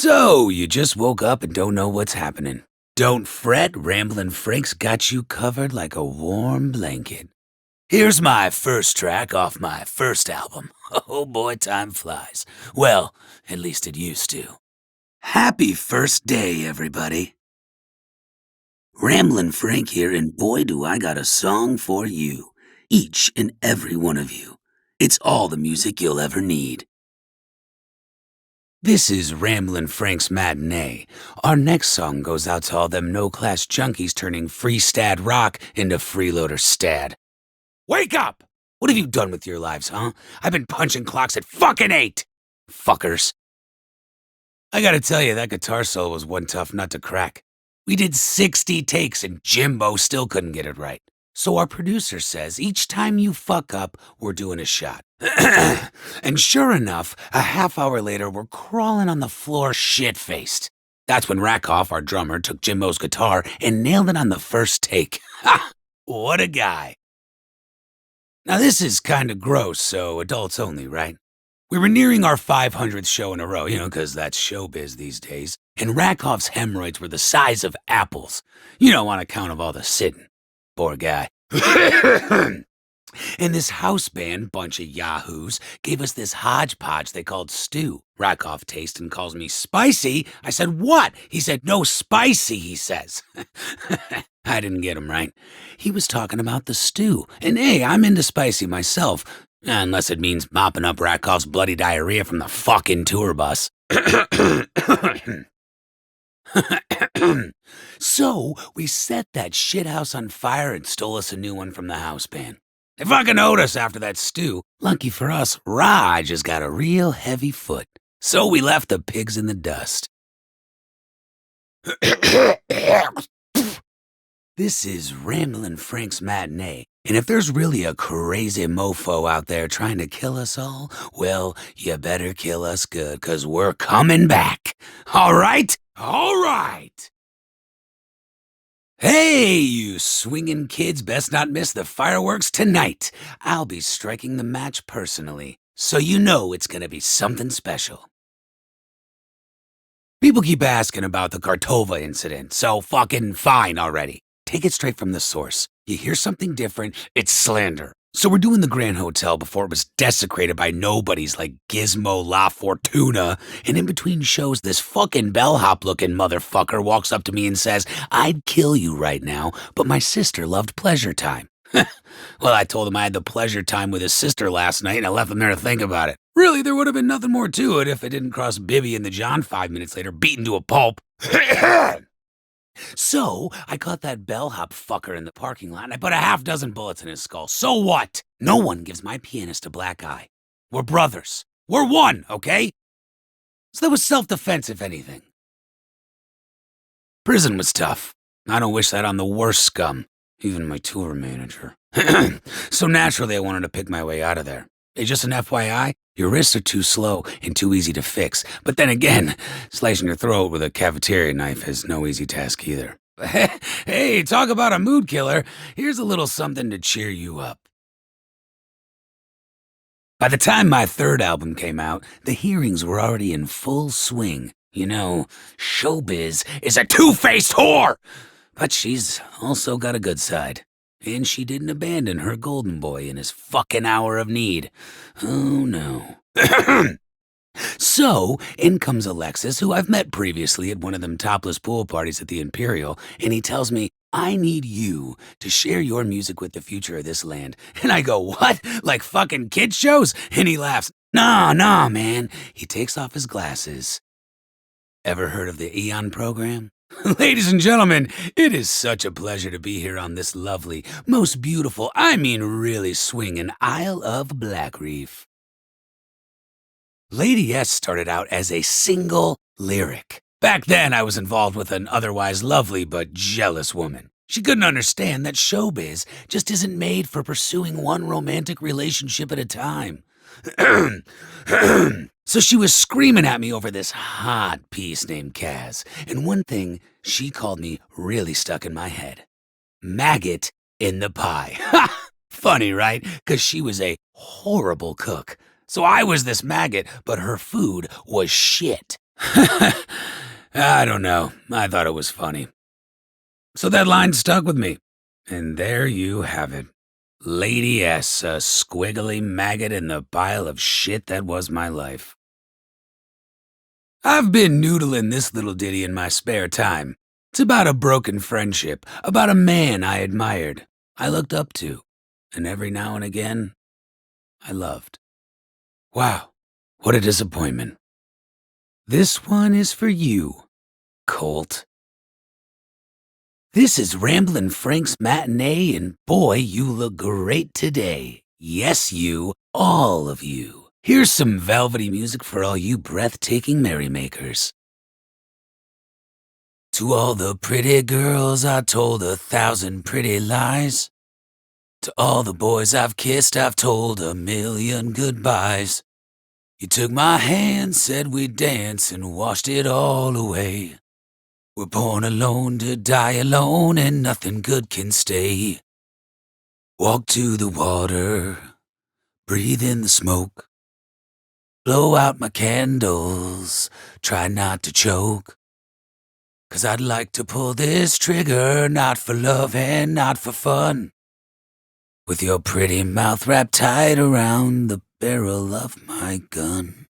So, you just woke up and don't know what's happening. Don't fret, Ramblin Frank's got you covered like a warm blanket. Here's my first track off my first album. Oh boy, time flies. Well, at least it used to. Happy first day, everybody. Ramblin Frank here, and boy do I got a song for you. Each and every one of you. It's all the music you'll ever need. This is Ramblin Frank's Matinee. Our next song goes out to all them no-class junkies turning freestad rock into freeloader stad. Wake up! What have you done with your lives, huh? I've been punching clocks at fucking 8! Fuckers. I gotta tell you, that guitar solo was one tough nut to crack. We did 60 takes and Jimbo still couldn't get it right. So our producer says each time you fuck up, we're doing a shot. And sure enough, a half hour later, we're crawling on the floor shit-faced. That's when Rakoff, our drummer, took Jimbo's guitar and nailed it on the first take. Ha! What a guy. Now this is kinda gross, so adults only, right? We were nearing our 500th show in a row, 'cause that's showbiz these days, and Rakoff's hemorrhoids were the size of apples, on account of all the sitting. Poor guy. And this house band, bunch of yahoos, gave us this hodgepodge they called stew. Rakoff tastes and calls me spicy. I said, what? He said, no, spicy, he says. I didn't get him right. He was talking about the stew. And hey, I'm into spicy myself. Unless it means mopping up Rakoff's bloody diarrhea from the fucking tour bus. So, we set that shithouse on fire and stole us a new one from the house band. They fucking owed us after that stew. Lucky for us, Raj has got a real heavy foot. So we left the pigs in the dust. This is Ramblin Frank's Matinee, and if there's really a crazy mofo out there trying to kill us all, well, you better kill us good, 'cause we're coming back. All right? All right! Hey, you swinging kids, best not miss the fireworks tonight. I'll be striking the match personally, so you know it's gonna be something special. People keep asking about the Kartova incident, so fucking fine already. Take it straight from the source. You hear something different, it's slander. So we're doing the Grand Hotel before it was desecrated by nobodies like Gizmo La Fortuna, and in between shows, this fucking bellhop-looking motherfucker walks up to me and says, I'd kill you right now, but my sister loved pleasure time. Well, I told him I had the pleasure time with his sister last night, and I left him there to think about it. Really, there would have been nothing more to it if it didn't cross Bibby and the John 5 minutes later, beaten to a pulp. So, I caught that bellhop fucker in the parking lot, and I put a half dozen bullets in his skull. So what? No one gives my pianist a black eye. We're brothers. We're one, okay? So that was self-defense, if anything. Prison was tough. I don't wish that on the worst scum, even my tour manager. So naturally, I wanted to pick my way out of there. Hey, just an FYI, your wrists are too slow and too easy to fix. But then again, slicing your throat with a cafeteria knife is no easy task either. Hey, talk about a mood killer. Here's a little something to cheer you up. By the time my third album came out, the hearings were already in full swing. Showbiz is a two-faced whore! But she's also got a good side. And she didn't abandon her golden boy in his fucking hour of need. Oh, no. So, in comes Alexis, who I've met previously at one of them topless pool parties at the Imperial, and he tells me, I need you to share your music with the future of this land. And I go, what? Like fucking kid shows? And he laughs. Nah, man. He takes off his glasses. Ever heard of the Eon program? Ladies and gentlemen, it is such a pleasure to be here on this lovely, most beautiful, really swinging Isle of Blackreef. Lady S started out as a single lyric. Back then, I was involved with an otherwise lovely but jealous woman. She couldn't understand that showbiz just isn't made for pursuing one romantic relationship at a time. So she was screaming at me over this hot piece named Kaz, and one thing she called me really stuck in my head. Maggot in the pie. Funny, right? 'Cause she was a horrible cook. So I was this maggot, but her food was shit. I don't know. I thought it was funny. So that line stuck with me. And there you have it. Lady S, a squiggly maggot in the pile of shit that was my life. I've been noodling this little ditty in my spare time. It's about a broken friendship, about a man I admired, I looked up to, and every now and again, I loved. Wow, what a disappointment. This one is for you, Colt. This is Ramblin Frank's matinee, and boy, you look great today. Yes, you, all of you. Here's some velvety music for all you breathtaking merrymakers. To all the pretty girls, I told 1,000 pretty lies. To all the boys I've kissed, I've told 1,000,000 goodbyes. You took my hand, said we'd dance, and washed it all away. We're born alone to die alone, and nothing good can stay. Walk to the water, breathe in the smoke. Blow out my candles, try not to choke. 'Cause I'd like to pull this trigger, not for love and not for fun. With your pretty mouth wrapped tight around the barrel of my gun.